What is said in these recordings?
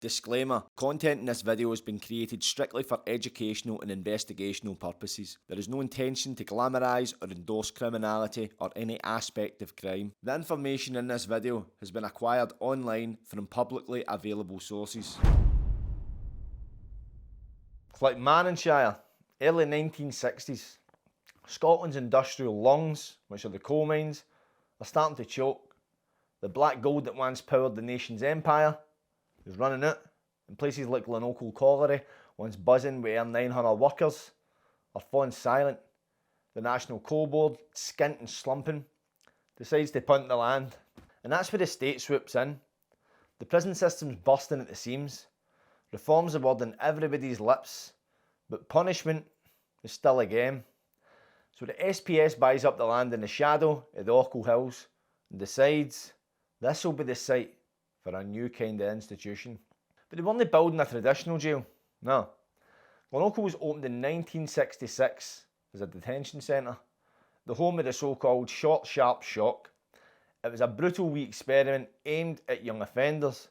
Disclaimer: content in this video has been created strictly for educational and investigational purposes. There is no intention to glamorise or endorse criminality or any aspect of crime. The information in this video has been acquired online from publicly available sources. Clackmannanshire, early 1960s. Scotland's industrial lungs, which are the coal mines, are starting to choke. The black gold that once powered the nation's empire is running out, and places like Glenochil colliery, once buzzing with 900 workers, are falling silent. The National Coal Board, skint and slumping, decides to punt the land, and that's where the state swoops in. The prison system's bursting at the seams. Reforms are word on everybody's lips, but punishment is still a game. So the SPS buys up the land in the shadow of the Ochil Hills and decides this will be the site for a new kind of institution. But they weren't building a traditional jail, no. Glenochil was opened in 1966 as a detention centre, the home of the so-called short sharp shock. It was a brutal wee experiment aimed at young offenders,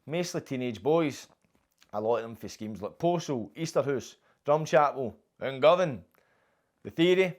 mostly teenage boys, a lot of them for schemes like Postal, Easterhouse, Drumchapel and Govan. The theory: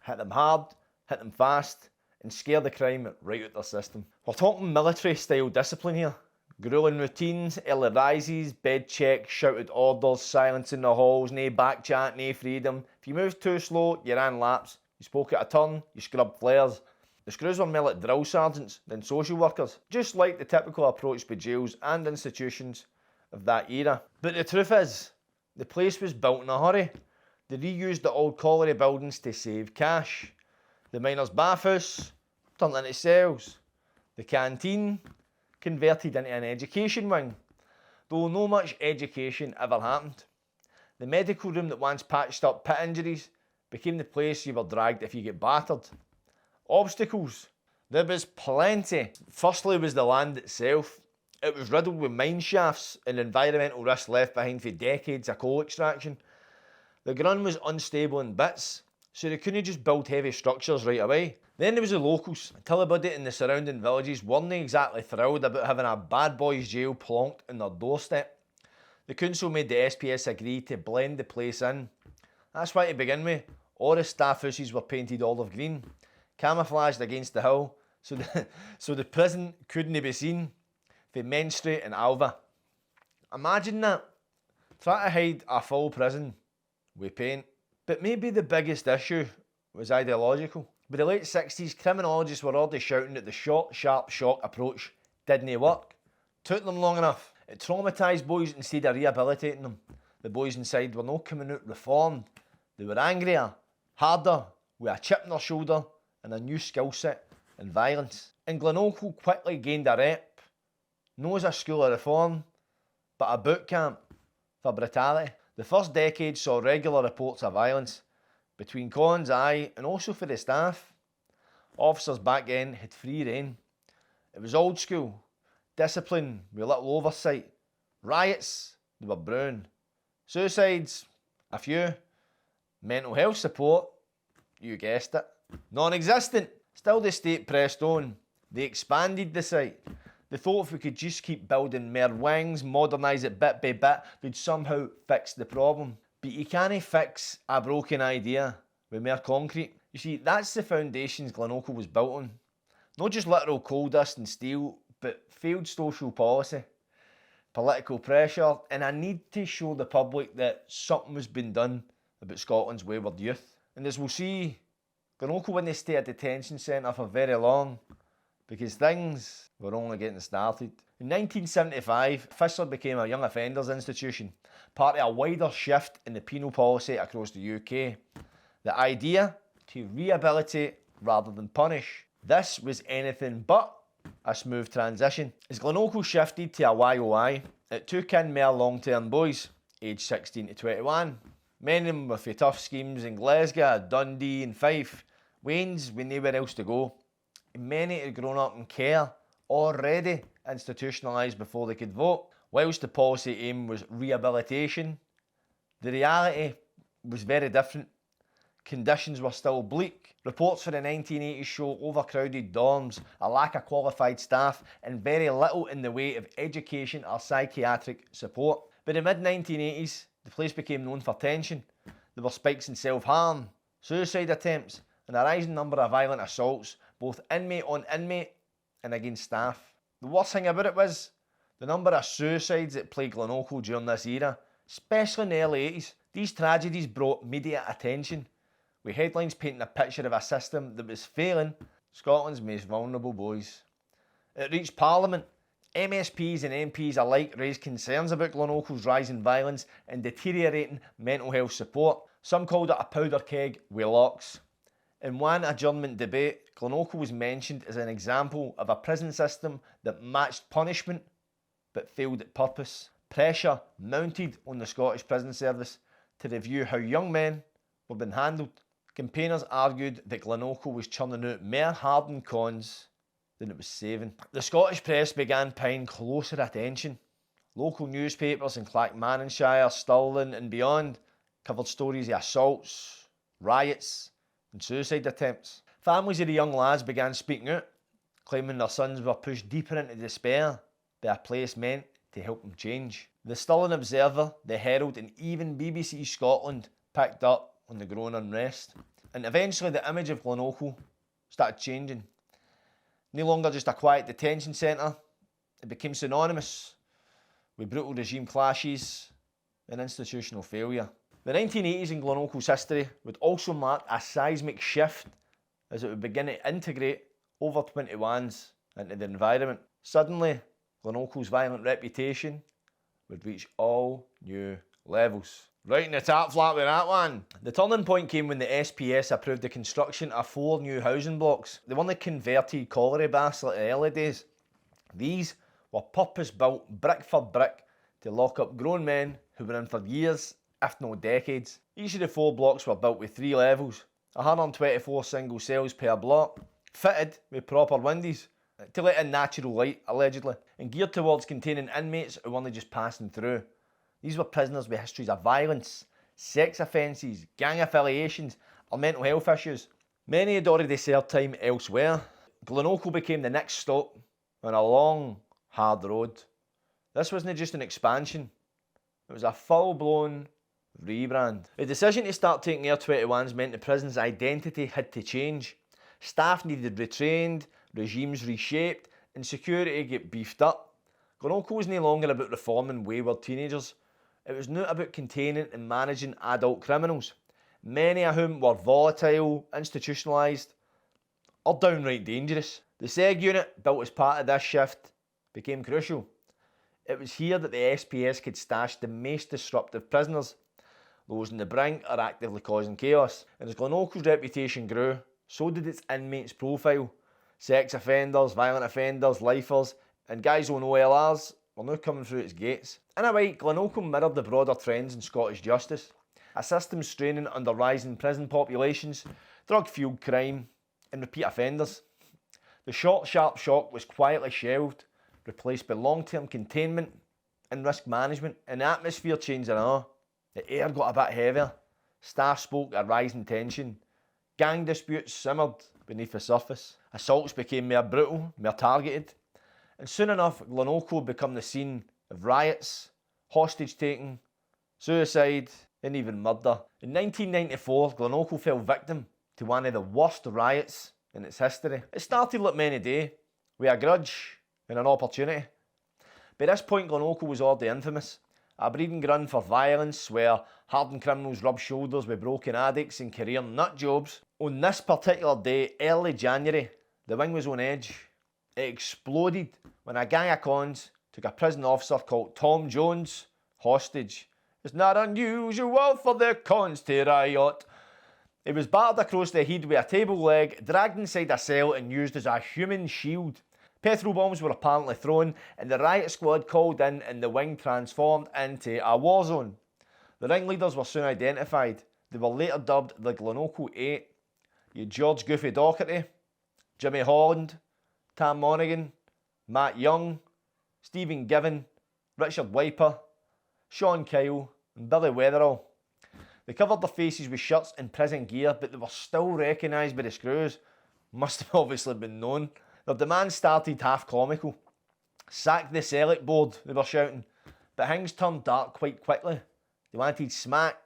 hit them hard, hit them fast, and scare the crime right out their system. We're talking military style discipline here. Grueling routines, early rises, bed checks, shouted orders, silence in the halls, nae back chat, nae freedom. If you moved too slow, you ran laps. You spoke at a turn, you scrubbed flares. The screws were more like drill sergeants than social workers, just like the typical approach by jails and institutions of that era. But the truth is, the place was built in a hurry. They reused the old colliery buildings to save cash. The miners' bathhouse turned into cells. The canteen converted into an education wing, though no much education ever happened. The medical room that once patched up pit injuries became the place you were dragged if you get battered. Obstacles, there was plenty. Firstly was the land itself. It was riddled with mine shafts and environmental risks left behind for decades of coal extraction. The ground was unstable in bits, so they couldn't just build heavy structures right away. Then there was the locals. Tilibuddy and the surrounding villages weren't exactly thrilled about having a bad boys jail plonked on their doorstep. The council made the SPS agree to blend the place in. That's why, to begin with, all the staff houses were painted olive green, camouflaged against the hill, so the prison couldn't be seen for Main Street and Alva. Imagine that. Try to hide a full prison with paint. But maybe the biggest issue was ideological. By the late 60s, criminologists were already shouting that the short, sharp shock approach didn't work. Took them long enough. It traumatised boys instead of rehabilitating them. The boys inside were not coming out reformed. They were angrier, harder, with a chip on their shoulder and a new skill set in violence. And Glenochil quickly gained a rep, not as a school of reform, but a boot camp for brutality. The first decade saw regular reports of violence between cons, and also for the staff. Officers back then had free rein. It was old school, discipline with little oversight. Riots, they were brown. Suicides, a few. Mental health support, you guessed it, non-existent. Still the state pressed on. They expanded the site. They thought if we could just keep building more wings, modernise it bit by bit, they'd somehow fix the problem. But you can't fix a broken idea with mere concrete. You see, that's the foundations Glenochil was built on. Not just literal coal dust and steel, but failed social policy, political pressure, and a need to show the public that something was being done about Scotland's wayward youth. And as we'll see, Glenochil wouldn't stay at a detention centre for very long, because things were only getting started. In 1975, officially became a young offenders institution, part of a wider shift in the penal policy across the UK. The idea to rehabilitate rather than punish. This was anything but a smooth transition. As Glenochil shifted to a YOI, it took in more long-term boys, aged 16 to 21. Many of them were for tough schemes in Glasgow, Dundee and Fife, Waynes with nowhere else to go. Many had grown up in care, already institutionalised before they could vote. Whilst the policy aim was rehabilitation, the reality was very different. conditions were still bleak. Reports for the 1980s show overcrowded dorms, a lack of qualified staff, and very little in the way of education or psychiatric support. By the mid-1980s, the place became known for tension. There were spikes in self-harm, suicide attempts, and a rising number of violent assaults, both inmate on inmate and against staff. The worst thing about it was the number of suicides that plagued Glenochil during this era, especially in the early 80s. These tragedies brought media attention, with headlines painting a picture of a system that was failing Scotland's most vulnerable boys. It reached Parliament. MSPs and MPs alike raised concerns about Glenochil's rising violence and deteriorating mental health support. Some called it a powder keg with locks. In one adjournment debate, Glenochil was mentioned as an example of a prison system that matched punishment but failed at purpose. Pressure mounted on the Scottish Prison Service to review how young men were being handled. Campaigners argued that Glenochil was churning out more hardened cons than it was saving. The Scottish press began paying closer attention. Local newspapers in Clackmannanshire, Stirling and beyond covered stories of assaults, riots and suicide attempts. Families of the young lads began speaking out, claiming their sons were pushed deeper into despair by a place meant to help them change. The Stirling Observer, the Herald and even BBC Scotland picked up on the growing unrest. And eventually the image of Glenochil started changing. No longer just a quiet detention centre, it became synonymous with brutal regime clashes and institutional failure. The 1980s in Glenochil's history would also mark a seismic shift as it would begin to integrate over 21s into the environment. Suddenly, Glenochil's violent reputation would reach all new levels. Right in the top flat with that one. The turning point came when the SPS approved the construction of 4 new housing blocks. They weren't converted colliery baths like the early days. These were purpose-built brick for brick to lock up grown men who were in for years, if not decades. Each of the 4 blocks were built with 3 levels, 124 single cells per block, fitted with proper windows to let in natural light, allegedly, and geared towards containing inmates who weren't just passing through. These were prisoners with histories of violence, sex offences, gang affiliations, or mental health issues. Many had already served time elsewhere. Glenochil became the next stop on a long, hard road. This wasn't just an expansion, it was a full-blown rebrand. The decision to start taking Air 21s meant the prison's identity had to change. Staff needed retrained, regimes reshaped, and security get beefed up. Glenochil was no longer about reforming wayward teenagers. It was now about containing and managing adult criminals, many of whom were volatile, institutionalised, or downright dangerous. The SEG unit, built as part of this shift, became crucial. It was here that the SPS could stash the most disruptive prisoners, those in the brink or actively causing chaos. And as Glenochil's reputation grew, so did its inmates' profile. Sex offenders, violent offenders, lifers, and guys on OLRs were now coming through its gates. In a way, Glenochil mirrored the broader trends in Scottish justice. A system straining under rising prison populations, drug-fueled crime, and repeat offenders. The short, sharp shock was quietly shelved, replaced by long-term containment and risk management, and the atmosphere changed and all. The air got a bit heavier. Staff spoke of rising tension. Gang disputes simmered beneath the surface. Assaults became more brutal, more targeted. And soon enough, Glenochil would become the scene of riots, hostage-taking, suicide, and even murder. In 1994, Glenochil fell victim to one of the worst riots in its history. It started like many do, with a grudge and an opportunity. By this point, Glenochil was already infamous. A breeding ground for violence where hardened criminals rubbed shoulders with broken addicts and career nut jobs. On this particular day, early January, the wing was on edge. It exploded when a gang of cons took a prison officer called Tom Jones hostage. It's not unusual for the cons to riot. He was battered across the head with a table leg, dragged inside a cell and used as a human shield. Petrol bombs were apparently thrown and the riot squad called in and the wing transformed into a war zone. The ringleaders were soon identified. They were later dubbed the Glenochil 8. You had George Goofy Docherty, Jimmy Holland, Tam Monaghan, Matt Young, Stephen Given, Richard Wiper, Sean Kyle and Billy Weatherall. They covered their faces with shirts and prison gear, but they were still recognised by the screws. Must have obviously been known. Their demand started half comical. Sack the Select Board, they were shouting. But things turned dark quite quickly. They wanted smack,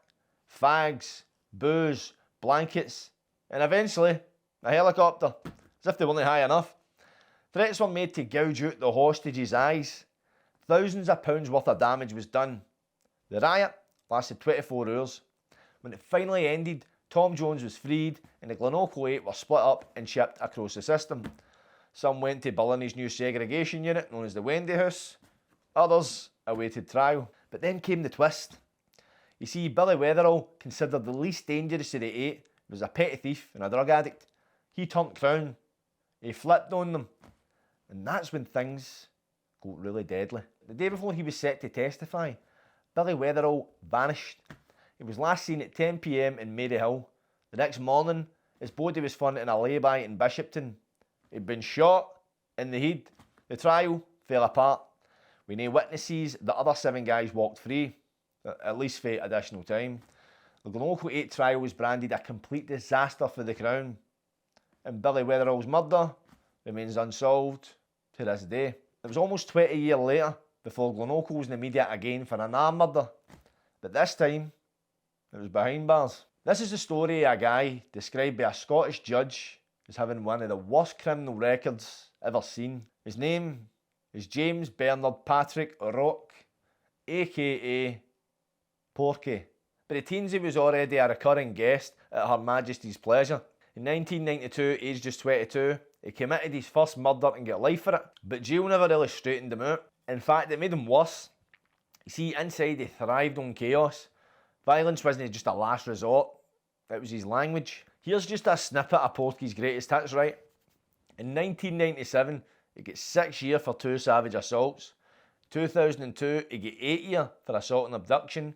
fags, booze, blankets, and eventually a helicopter, as if they weren't high enough. Threats were made to gouge out the hostages' eyes. Thousands of pounds worth of damage was done. The riot lasted 24 hours. When it finally ended, Tom Jones was freed and the Glenochil 8 were split up and shipped across the system. Some went to Ballini's new segregation unit known as the Wendy House. Others awaited trial. But then came the twist. You see, Billy Weatherall, considered the least dangerous of the 8, was a petty thief and a drug addict. He turned crown. He flipped on them. And that's when things got really deadly. The day before he was set to testify, Billy Weatherall vanished. He was last seen at 10 PM in Maryhill. The next morning, his body was found in a lay-by in Bishopton. He'd been shot in the head. The trial fell apart. With no witnesses, the other 7 guys walked free, at least for additional time. The Glenochil 8 trial was branded a complete disaster for the Crown. And Billy Weatherall's murder remains unsolved to this day. It was almost 20 years later before Glenochil was in the media again for another murder. But this time, it was behind bars. This is the story of a guy described by a Scottish judge as having one of the worst criminal records ever seen. His name is James Bernard Patrick Rock, aka Porky. By the teens he was already a recurring guest at Her Majesty's pleasure. In 1992, aged just 22, he committed his first murder and got life for it. But jail never really straightened him out. In fact, it made him worse. You see, inside he thrived on chaos. Violence wasn't just a last resort, it was his language. Here's just a snippet of Porky's greatest hits, right? In 1997, he got 6 years for 2 savage assaults. 2002, he got 8 years for assault and abduction.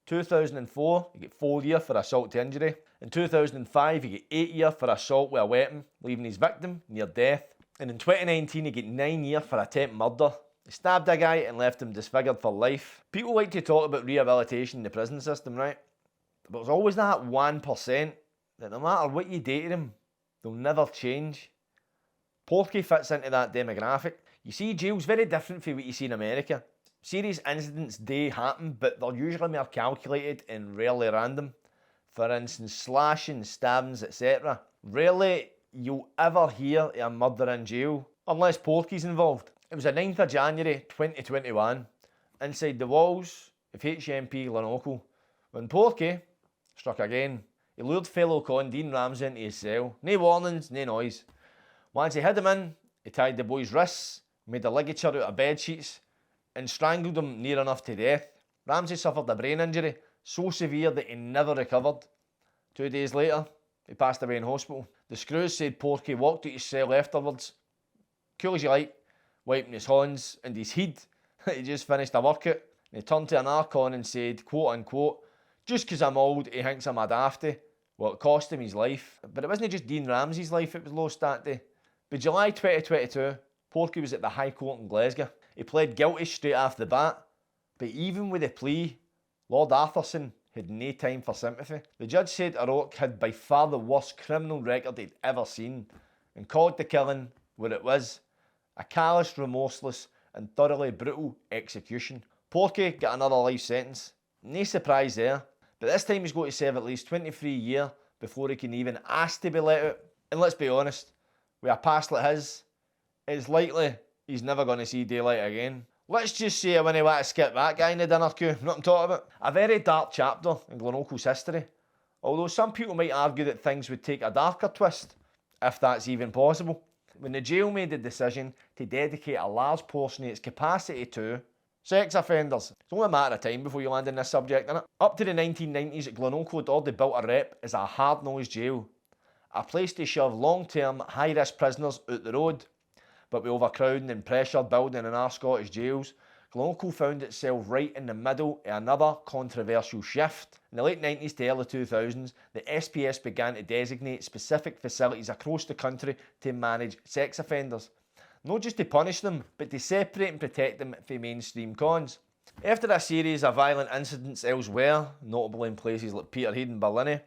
2004, he got 4 years for assault to injury. In 2005, he got 8 years for assault with a weapon, leaving his victim near death. And in 2019, he got 9 years for attempt murder. He stabbed a guy and left him disfigured for life. People like to talk about rehabilitation in the prison system, right? But there's always that 1% that no matter what you do to them, they'll never change. Porky fits into that demographic. You see, jail's very different from what you see in America. Serious incidents do happen, but they're usually more calculated and rarely random. For instance, slashing, stabbings, etc. Rarely you'll ever hear of a murder in jail, unless Porky's involved. It was the 9th of January 2021, inside the walls of HMP Glenochil, when Porky struck again. He lured fellow con Dean Ramsey into his cell. No warnings, no noise. Once he hid him in, he tied the boy's wrists, made a ligature out of bed sheets, and strangled him near enough to death. Ramsey suffered a brain injury, so severe that he never recovered. 2 days later, he passed away in hospital. The screws said Porky walked out his cell afterwards, cool as you like, wiping his hands and his head. He just finished a workout. And he turned to an Archon and said, quote unquote, just 'cause I'm old, he thinks I'm a dafty. Well, it cost him his life. But it wasn't just Dean Ramsey's life it was lost that day. By July 2022, Porky was at the High Court in Glasgow. He pled guilty straight off the bat. But even with the plea, Lord Arthurson had no time for sympathy. The judge said O'Rourke had by far the worst criminal record he'd ever seen and called the killing what it was: a callous, remorseless and thoroughly brutal execution. Porky got another life sentence. No surprise there, but this time he's going to serve at least 23 years before he can even ask to be let out. And let's be honest, with a past like his, it's likely he's never going to see daylight again. Let's just say I wouldn't want to skip that guy in the dinner queue, not I'm talking about. A very dark chapter in Glenochil's history, although some people might argue that things would take a darker twist, if that's even possible, when the jail made the decision to dedicate a large portion of its capacity to sex offenders. It's only a matter of time before you land in this subject, innit? Up to the 1990s, Glenochil had already built a rep as a hard-nosed jail, a place to shove long-term, high-risk prisoners out the road. But with overcrowding and pressure building in our Scottish jails, Glenochil found itself right in the middle of another controversial shift. In the late 90s to early 2000s, the SPS began to designate specific facilities across the country to manage sex offenders. Not just to punish them, but to separate and protect them from mainstream cons. After a series of violent incidents elsewhere, notably in places like Peterhead and Ballinnie,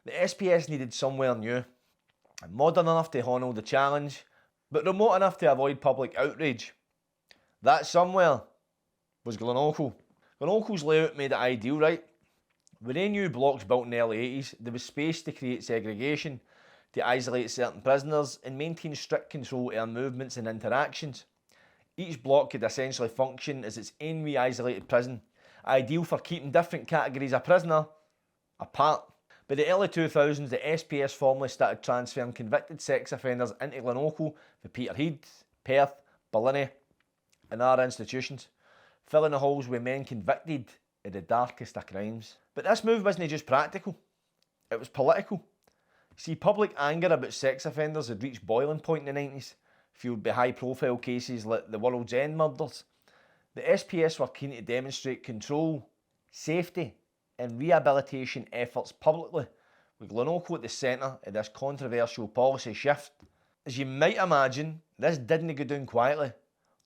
the SPS needed somewhere new, modern enough to handle the challenge, but remote enough to avoid public outrage. That somewhere was Glenochil. Glenochil's layout made it ideal, right? With any new blocks built in the early 80s, there was space to create segregation, to isolate certain prisoners and maintain strict control of their movements and interactions. Each block could essentially function as its own wee isolated prison, ideal for keeping different categories of prisoner apart. By the early 2000s, the SPS formally started transferring convicted sex offenders into Glenochil for Peterhead, Perth, Ballinnie and other institutions, filling the halls with men convicted of the darkest of crimes. But this move wasn't just practical, it was political. See, public anger about sex offenders had reached boiling point in the 90s, fueled by high profile cases like the World's End murders. The SPS were keen to demonstrate control, safety and rehabilitation efforts publicly, with Glenochil at the centre of this controversial policy shift. As you might imagine, this didn't go down quietly.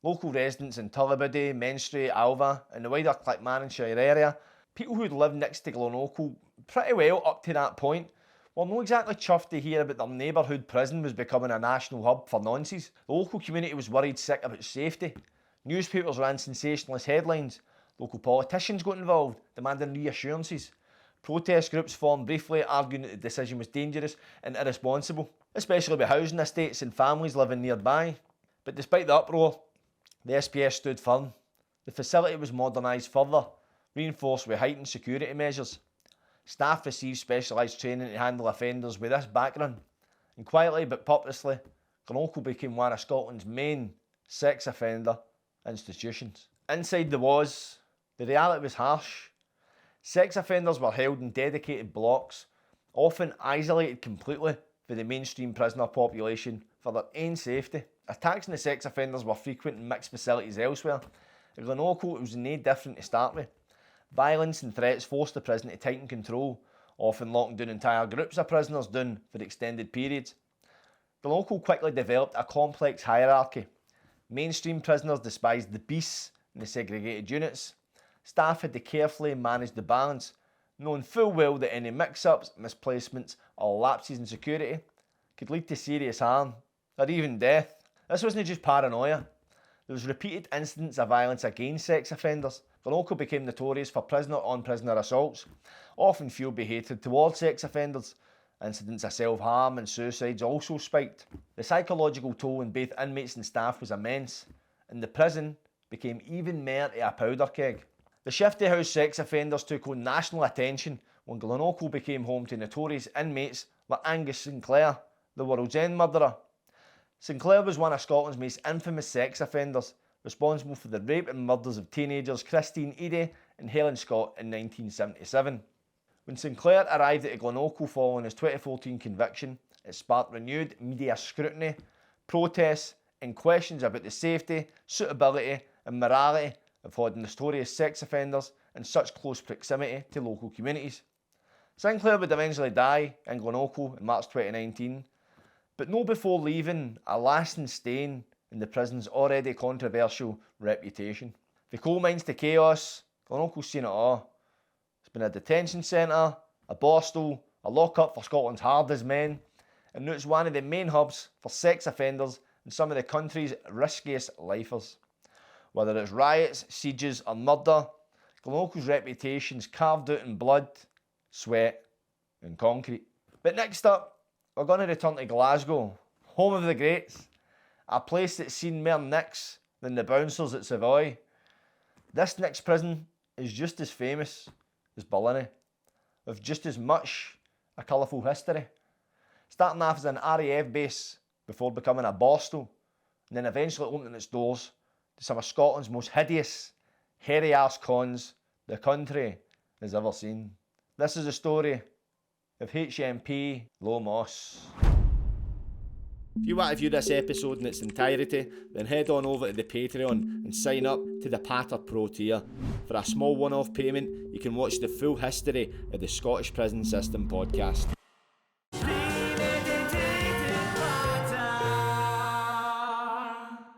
Local residents in Tullibody, Menstrie, Alva and the wider Clackmannanshire area, people who'd lived next to Glenochil pretty well up to that point, were not exactly chuffed to hear about their neighbourhood prison was becoming a national hub for nonces. The local community was worried sick about safety. Newspapers ran sensationalist headlines. Local politicians got involved, demanding reassurances. Protest groups formed briefly, arguing that the decision was dangerous and irresponsible, especially with housing estates and families living nearby. But despite the uproar, the SPS stood firm. The facility was modernised further, reinforced with heightened security measures. Staff received specialised training to handle offenders with this background, and quietly but purposely, Glenochil became one of Scotland's main sex offender institutions. Inside the reality was harsh. Sex offenders were held in dedicated blocks, often isolated completely from the mainstream prisoner population for their own safety. Attacks on the sex offenders were frequent in mixed facilities elsewhere. At Glenochil it was no different to start with. Violence and threats forced the prison to tighten control, often locking down entire groups of prisoners down for extended periods. Glenochil quickly developed a complex hierarchy. Mainstream prisoners despised the beasts in the segregated units. Staff had to carefully manage the balance, knowing full well that any mix-ups, misplacements or lapses in security could lead to serious harm, or even death. This wasn't just paranoia. There was repeated incidents of violence against sex offenders. Glenochil became notorious for prisoner-on-prisoner assaults, often fueled by hatred towards sex offenders. Incidents of self-harm and suicides also spiked. The psychological toll on both inmates and staff was immense, and the prison became even more of a powder keg. The shift to how sex offenders took on national attention when Glenochil became home to notorious inmates like Angus Sinclair, the World's End murderer. Sinclair was one of Scotland's most infamous sex offenders, responsible for the rape and murders of teenagers Christine Eadie and Helen Scott in 1977. When Sinclair arrived at Glenochil following his 2014 conviction, it sparked renewed media scrutiny, protests and questions about the safety, suitability and morality of holding notorious sex offenders in such close proximity to local communities. Sinclair would eventually die in Glenochil in March 2019, but not before leaving a lasting stain in the prison's already controversial reputation. The coal mines to chaos, Glenochil's seen it all. It's been a detention centre, a borstal, a lockup for Scotland's hardest men, and now it's one of the main hubs for sex offenders and some of the country's riskiest lifers. Whether it's riots, sieges or murder, Glenochil's reputation's carved out in blood, sweat and concrete. But next up, we're going to return to Glasgow, home of the greats, a place that's seen more nicks than the bouncers at Savoy. This next prison is just as famous as Ballinnie, with just as much a colourful history. Starting off as an RAF base before becoming a borstal, and then eventually opening its doors to some of Scotland's most hideous, hairy-arse cons the country has ever seen. This is the story of HMP Low Moss. If you want to view this episode in its entirety, then head on over to the Patreon and sign up to the Patter Pro tier. For a small one-off payment, you can watch the full history of the Scottish Prison System podcast.